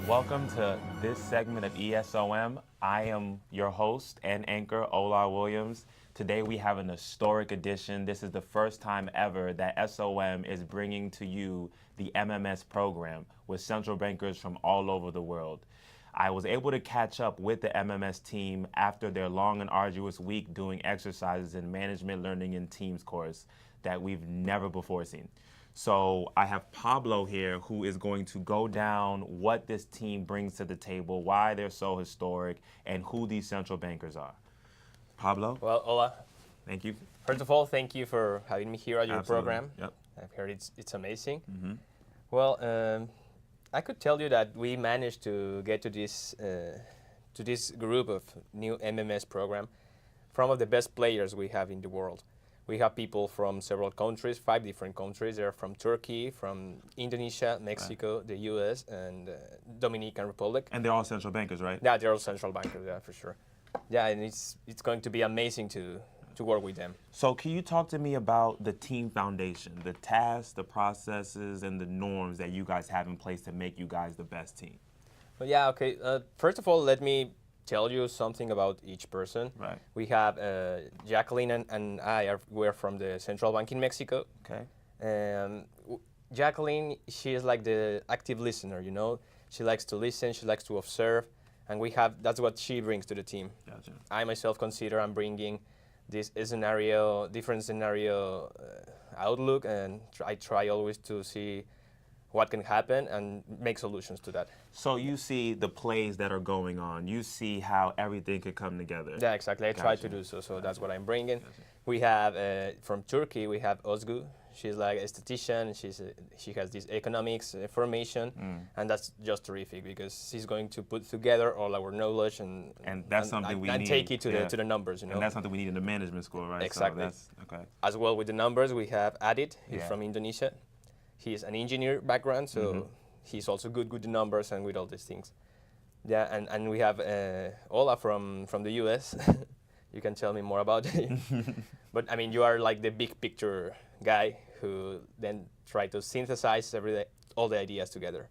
Welcome to this segment of ESOM. I am your host and anchor, Ola Williams. Today we have an historic edition. This is the first time ever that SOM is bringing to you the MMS program with central bankers from all over the world. I was able to catch up with the MMS team after their long and arduous week doing exercises in management learning and teams course that we've never before seen. So I have Pablo here who is going to go down what this team brings to the table, why they're so historic, and who these central bankers are. Pablo? Well, Ola, Thank you. first of all, thank you for having me here at your Absolutely. program. Yep. I've heard it's amazing. Well, I could tell you that we managed to get to this group of new MMS program from of the best players we have in the world. We have people from several countries, 5 different countries. They're from Turkey, from Indonesia, Mexico, the U.S., and Dominican Republic. And they're all central bankers, right? Yeah, they're all central bankers, yeah, for sure. Yeah, and it's going to be amazing to work with them. So can you talk to me about the team foundation, the tasks, the processes, and the norms that you guys have in place to make you guys the best team? Well, yeah, okay. First of all, let me tell you something about each person. Right. We have Jacqueline and we're from the Central Bank in Mexico. Okay. Jacqueline, she is like the active listener, you know. She likes to listen, she likes to observe, and that's what she brings to the team. Gotcha. I myself consider I'm bringing this different scenario outlook, and I try always to see what can happen and make solutions to that. So you see the plays that are going on. You see how everything could come together. Yeah, exactly. I try to Gotcha. do so. So that's what I'm bringing. We have from Turkey. We have Ozgu. She's like a statistician. She has this economics formation, and that's just terrific because she's going to put together all our knowledge and that's something we need. take it to the numbers. You know. And that's something we need in the management school, right? Exactly. So that's, okay. As well with the numbers, we have Adit. He's Yeah. from Indonesia. He's an engineer background, so he's also good with the numbers and with all these things. Yeah, and we have Ola from the US. You can tell me more about it. But I mean, you are like the big picture guy who then try to synthesize all the ideas together.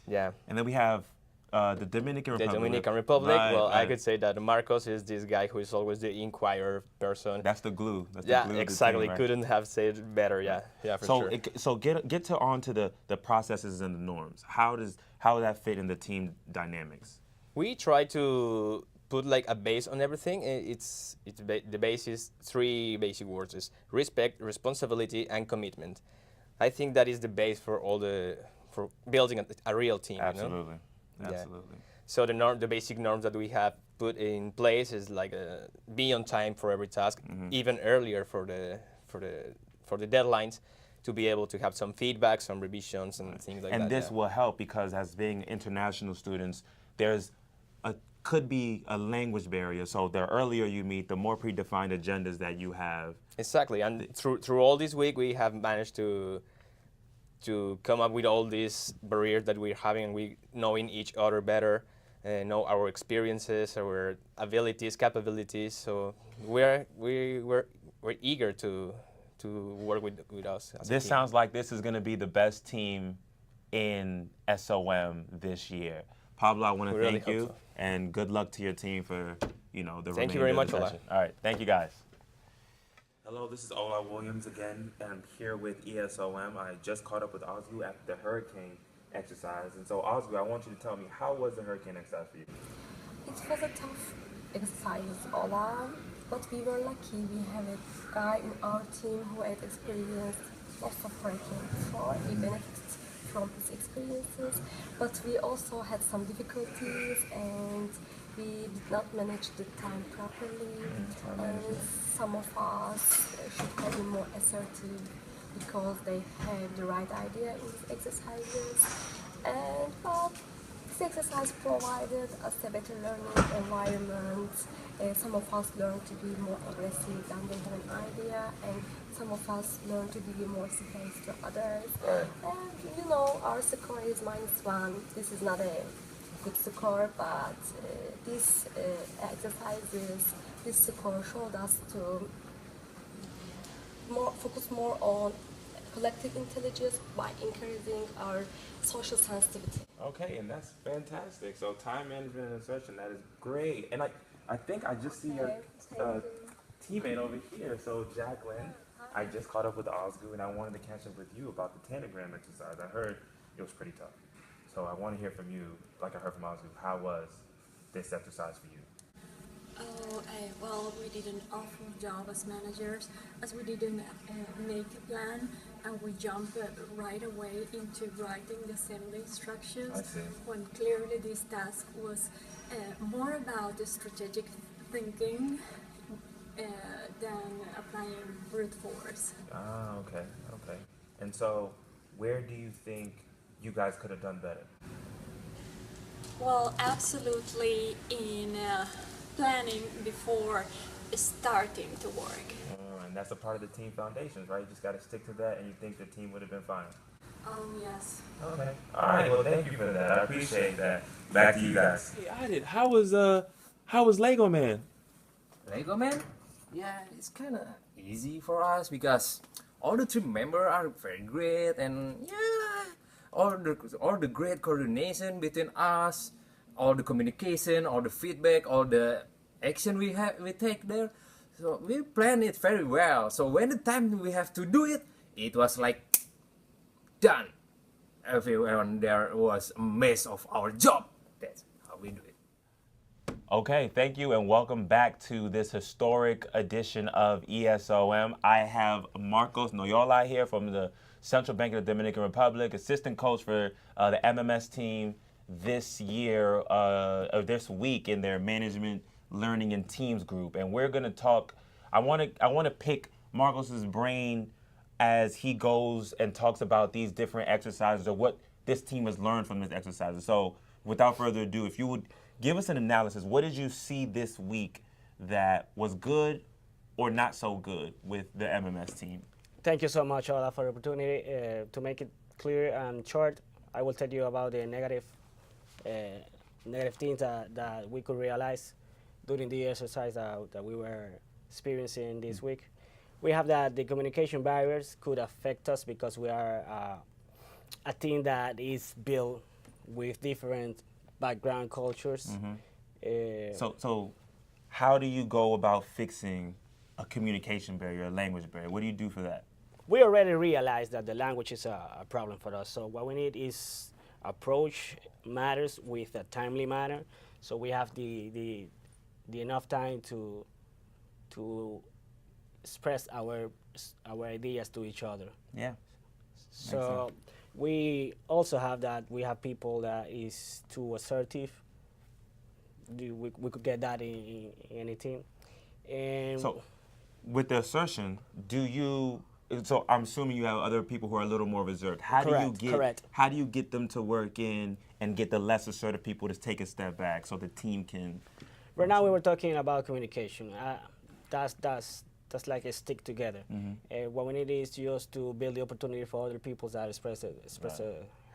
Yeah. And then we have the Dominican Republic. The Dominican Republic. Right, well, I right. could say that Marcos is this guy who is always the inquirer person. That's the glue. That's the Yeah, glue of the exactly. team, right? Couldn't have said it better. Yeah, yeah, for So sure. so get to on to the processes and the norms. How does that fit in the team dynamics? We try to put like a base on everything. The base is 3 basic words: is respect, responsibility, and commitment. I think that is the base for building a real team. Absolutely. You know? Absolutely. So the basic norms that we have put in place is like be on time for every task, even earlier for the deadlines, to be able to have some feedback, some revisions, and things like that. And this yeah. will help because as being international students, there's could be a language barrier. So the earlier you meet, the more predefined agendas that you have. Exactly, and through all this week, we have managed to come up with all these barriers that we're having, and we knowing each other better, know our experiences, our abilities, capabilities. So we're eager to work with us. As a This team. sounds like this is going to be the best team in SOM this year. Pablo, I want to We really thank hope you so. and good luck to your team for the Thank you remainder very of much, the Ola. session. All right, thank you guys. Hello, this is Ola Williams again, and I'm here with ESOM. I just caught up with Ozgu after the hurricane exercise, and so Ozgu, I want you to tell me, how was the hurricane exercise for you? It was a tough exercise, Ola, but we were lucky. We have a guy in our team who had experienced lots of hurricanes before. We benefited from his experiences, but we also had some difficulties and we did not manage the time properly. And some of us should have been more assertive because they have the right idea in these exercises. But this exercise provided us a better learning environment. Some of us learned to be more aggressive than they have an idea, and some of us learned to give more space to others. And our score is -1. This is not a good score, but these exercises, this score showed us to focus more on collective intelligence by increasing our social sensitivity. Okay, and that's fantastic. So time management and assertion, that is great. And I think I just see your uh, teammate over here. So Jacqueline, I just caught up with Osgu, and I wanted to catch up with you about the tanagram exercise. I heard it was pretty tough. So I want to hear from you, like I heard from Osgu, how was this exercise for you? Well, we did an awful job as managers, as we didn't make a plan, and we jumped right away into writing the assembly instructions. I see. When clearly this task was more about the strategic thinking than applying brute force. Ah, okay, okay. And so where do you think you guys could have done better? Well, absolutely in planning before starting to work. And that's a part of the team foundations, right? You just got to stick to that, and you think the team would have been fine. Oh, yes. Okay. All right. Well, thank you for that. I appreciate that. Back to you guys. Hey, I did. How was Lego Man? Lego Man? Yeah, it's kind of easy for us because all the team members are very great, and yeah, all the great coordination between us, all the communication, all the feedback, all the action we take there. So we plan it very well. So when the time we have to do it, it was like done. Everyone there was amazed of our job. That's how we do it. Okay, thank you, and welcome back to this historic edition of ESOM. I have Marcos Noyola here from the Central Bank of the Dominican Republic, assistant coach for the MMS team this year, this week in their management, learning, and teams group. And we're going to talk. I want to pick Marcos's brain as he goes and talks about these different exercises or what this team has learned from this exercises. So, without further ado, if you would give us an analysis, what did you see this week that was good or not so good with the MMS team? Thank you so much, Ola, for the opportunity. To make it clear and short, I will tell you about the negative things that we could realize during the exercise that we were experiencing this week. We have that the communication barriers could affect us because we are a team that is built with different background cultures. So how do you go about fixing a communication barrier, a language barrier? What do you do for that? We already realized that the language is a problem for us. So what we need is approach matters with a timely manner. So we have the enough time to express our ideas to each other. Yeah. So we also have that we have people that is too assertive. We could get that in any team. And So with the assertion, so I'm assuming you have other people who are a little more reserved. How do you get them to work in and get the less assertive people to take a step back so the team can? Right now we were talking about communication. That's like a stick together. What we need is just to build the opportunity for other people that express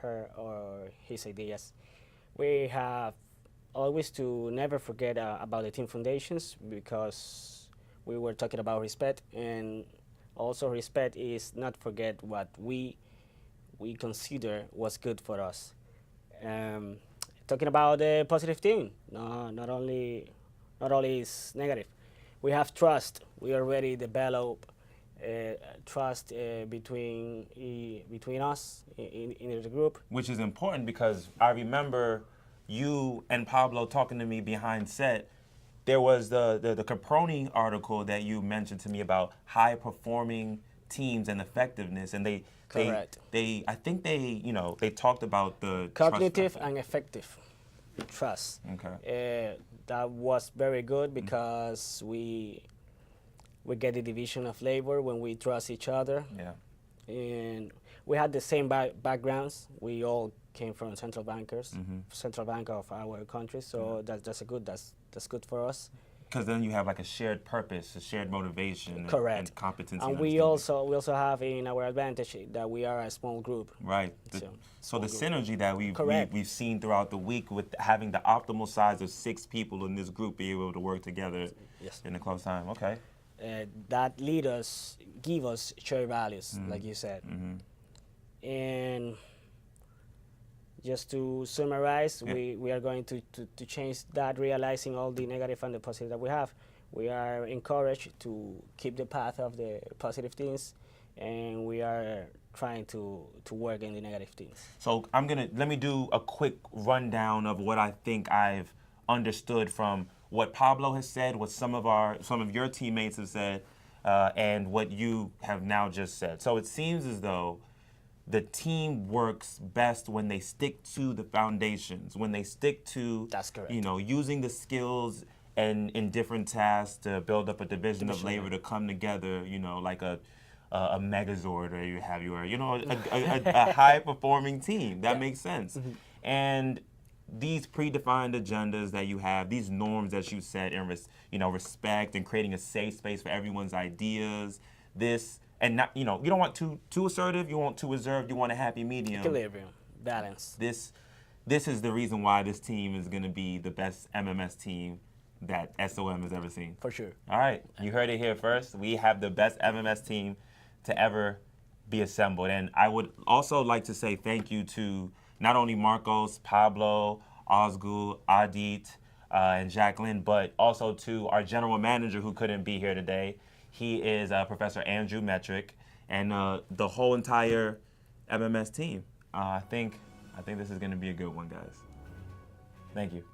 her or his ideas. We have always to never forget about the team foundations because we were talking about respect, and also respect is not forget what we consider was good for us. Talking about the positive thing, not only is negative. We have trust. We already develop trust between us in the group. Which is important because I remember you and Pablo talking to me behind set. There was the Caproni article that you mentioned to me about high performing teams and effectiveness, and they talked about the cognitive trust and effective trust. Okay. That was very good because we get the division of labor when we trust each other. Yeah. And we had the same backgrounds. We all came from central bankers, central bank of our country. So that's good for us. Because then you have like a shared purpose, a shared motivation, Correct. and competency. And we also have in our advantage that we are a small group. Right. So the synergy that we've seen throughout the week with having the optimal size of 6 people in this group be able to work together in a close time. Okay. that lead us, give us shared values, like you said. And just to summarize, we are going to change that, realizing all the negative and the positive that we have. We are encouraged to keep the path of the positive things, and we are trying to work in the negative things. So let me do a quick rundown of what I think I've understood from what Pablo has said, what some of your teammates have said, and what you have now just said. So it seems as though the team works best when they stick to the foundations, when they stick to, That's correct. Using the skills and in different tasks to build up a division of labor to come together, like a megazord, or a high performing team. That makes sense. And these predefined agendas that you have, these norms that you set in respect and creating a safe space for everyone's ideas, and not, you don't want too assertive, you want too reserved, you want a happy medium. Equilibrium, balance. This is the reason why this team is going to be the best MMS team that SOM has ever seen. For sure. All right, you heard it here first. We have the best MMS team to ever be assembled. And I would also like to say thank you to not only Marcos, Pablo, Ozgul, Adit, and Jacqueline, but also to our general manager who couldn't be here today. He is Professor Andrew Metric, and the whole entire MMS team. I think this is going to be a good one, guys. Thank you.